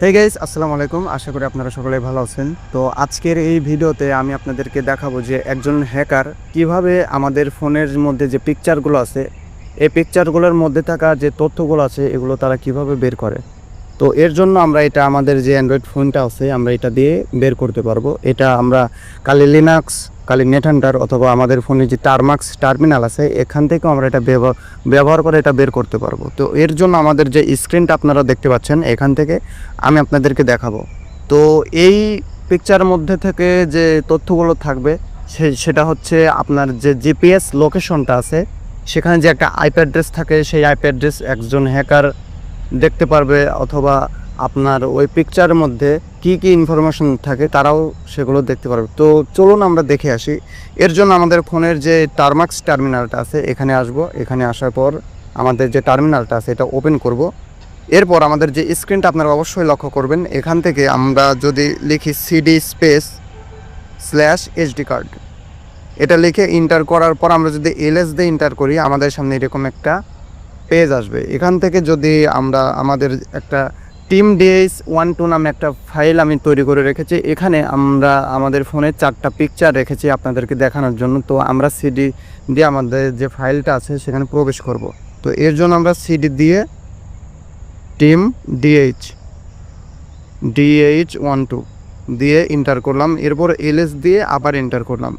Hey guys, আসসালামু আলাইকুম। আশা করি আপনারা সকলে ভালো আছেন। তো আজকের এই ভিডিওতে আমি আপনাদেরকে দেখাবো যে একজন হ্যাকার কিভাবে আমাদের ফোনের মধ্যে যে পিকচারগুলো আছে, এই পিকচারগুলোর মধ্যে থাকা যে তথ্যগুলো আছে এগুলো তারা কিভাবে বের করে। তো এর জন্য আমরা এটা আমাদের যে অ্যান্ড্রয়েড ফোনটা আছে আমরা এটা দিয়ে বের করতে পারবো। এটা আমরা কালি লিনাক্স, কালি নেটহান্টার অথবা আমাদের ফোনে যে টারমাক্স টার্মিনাল আছে এখান থেকেও আমরা এটা ব্যবহার করে এটা বের করতে পারবো। তো এর জন্য আমাদের যে স্ক্রিনটা আপনারা দেখতে পাচ্ছেন এখান থেকে আমি আপনাদেরকে দেখাবো। তো এই পিকচারের মধ্যে থেকে যে তথ্যগুলো থাকবে সেটা হচ্ছে আপনার যে জিপিএস লোকেশনটা আছে, সেখানে যে একটা আইপি অ্যাড্রেস থাকে, সেই আইপি অ্যাড্রেস একজন হ্যাকার দেখতে পারবে, অথবা আপনার ওই পিকচারের মধ্যে কি কি ইনফরমেশন থাকে তারাও সেগুলো দেখতে পারবে। তো চলুন আমরা দেখে আসি। এর জন্য আমাদের ফোনের যে টারমাক্স টার্মিনালটা আছে এখানে আসব। এখানে আসার পর আমাদের যে টার্মিনালটা আছে এটা ওপেন করব। এরপর আমাদের যে স্ক্রিনটা আপনারা অবশ্যই লক্ষ্য করবেন, এখান থেকে আমরা যদি লিখি CD space slash HD card, এটা লিখে ইন্টার করার পর আমরা যদি এলএস দিয়ে ইন্টার করি আমাদের সামনে এরকম একটা পেজ আসবে। এখান থেকে যদি আমরা আমাদের একটা টিম DH12 নামে একটা ফাইল আমি তৈরি করে রেখেছি, এখানে আমরা আমাদের ফোনে 4টা পিকচার রেখেছি আপনাদেরকে দেখানোর জন্য। তো আমরা সিডি দিয়ে আমাদের যে ফাইলটা আছে সেখানে প্রবেশ করব। তো এর জন্য আমরা সিডি দিয়ে টিম DH12 দিয়ে ইন্টার করলাম, এরপর এলএস দিয়ে আবার এন্টার করলাম।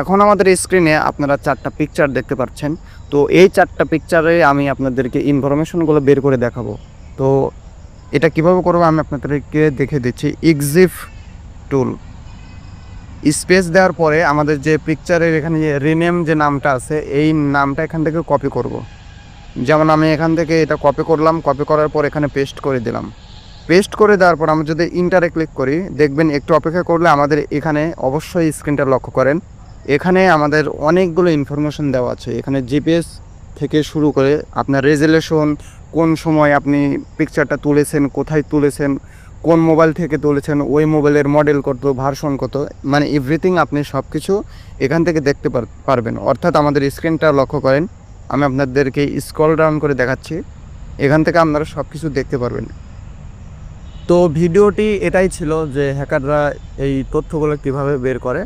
এখন আমাদের স্ক্রিনে আপনারা 4টা পিকচার দেখতে পাচ্ছেন। তো এই 4টা পিকচারে আমি আপনাদেরকে ইনফরমেশনগুলো বের করে দেখাবো। তো এটা কিভাবে করবো আমি আপনাদেরকে দেখে দিচ্ছি। এক্সিফ টুল স্পেস দেওয়ার পরে আমাদের যে পিকচারের এখানে যে রিনেম যে নামটা আছে এই নামটা এখান থেকে কপি করব। যেমন আমি এখান থেকে এটা কপি করলাম, কপি করার পর এখানে পেস্ট করে দিলাম। পেস্ট করে দেওয়ার পর আমরা যদি ইন্টারে ক্লিক করি দেখবেন একটু অপেক্ষা করলে আমাদের এখানে অবশ্যই স্ক্রিনটা লক্ষ্য করেন, এখানে আমাদের অনেকগুলো ইনফরমেশন দেওয়া আছে। এখানে জিপিএস থেকে শুরু করে আপনার রেজুলেশন, কোন সময় আপনি পিকচারটা তুলেছেন, কোথায় তুলেছেন, কোন মোবাইল থেকে তুলেছেন, ওই মোবাইলের মডেল কত, ভার্সন কত, মানে এভরিথিং আপনি সব কিছু এখান থেকে দেখতে পারবেন। অর্থাৎ আমাদের স্ক্রিনটা লক্ষ্য করেন, আমি আপনাদেরকে স্ক্রল ডাউন করে দেখাচ্ছি, এখান থেকে আপনারা সব কিছু দেখতে পারবেন। তো ভিডিওটি এটাই ছিল যে হ্যাকাররা এই তথ্যগুলো কিভাবে বের করে।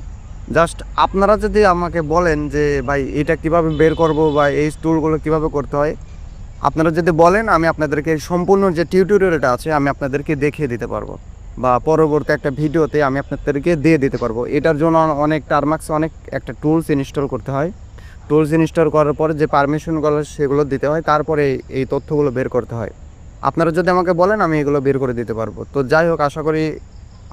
জাস্ট আপনারা যদি আমাকে বলেন যে ভাই এটা কিভাবে বের করব বা এই টুলগুলো কিভাবে করতে হয়, আপনারা যদি বলেন আমি আপনাদেরকে সম্পূর্ণ যে টিউটোরিয়ালটা আছে আমি আপনাদেরকে দেখিয়ে দিতে পারবো, বা পরবর্তী একটা ভিডিওতে আমি আপনাদেরকে দিয়ে দিতে পারবো। এটার জন্য অনেক টারমাক্স অনেক একটা টুলস ইনস্টল করতে হয়। টুলস ইনস্টল করার পরে যে পারমিশনগুলো সেগুলো দিতে হয়, তারপরে এই তথ্যগুলো বের করতে হয়। আপনারা যদি আমাকে বলেন আমি এগুলো বের করে দিতে পারবো। তো যাই হোক, আশা করি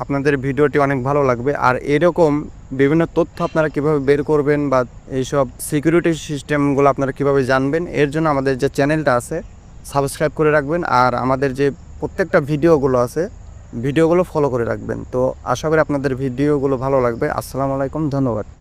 আপনাদের ভিডিওটি অনেক ভালো লাগবে। আর এরকম বিভিন্ন তথ্য আপনারা কিভাবে বের করবেন বা এইসব সিকিউরিটি সিস্টেমগুলো আপনারা কিভাবে জানবেন, এর জন্য আমাদের যে চ্যানেলটা আছে সাবস্ক্রাইব করে রাখবেন। আর আমাদের যে প্রত্যেকটা ভিডিওগুলো আছে ভিডিওগুলো ফলো করে রাখবেন। তো আশা করি আপনাদের ভিডিওগুলো ভালো লাগবে। আসসালামু আলাইকুম, ধন্যবাদ।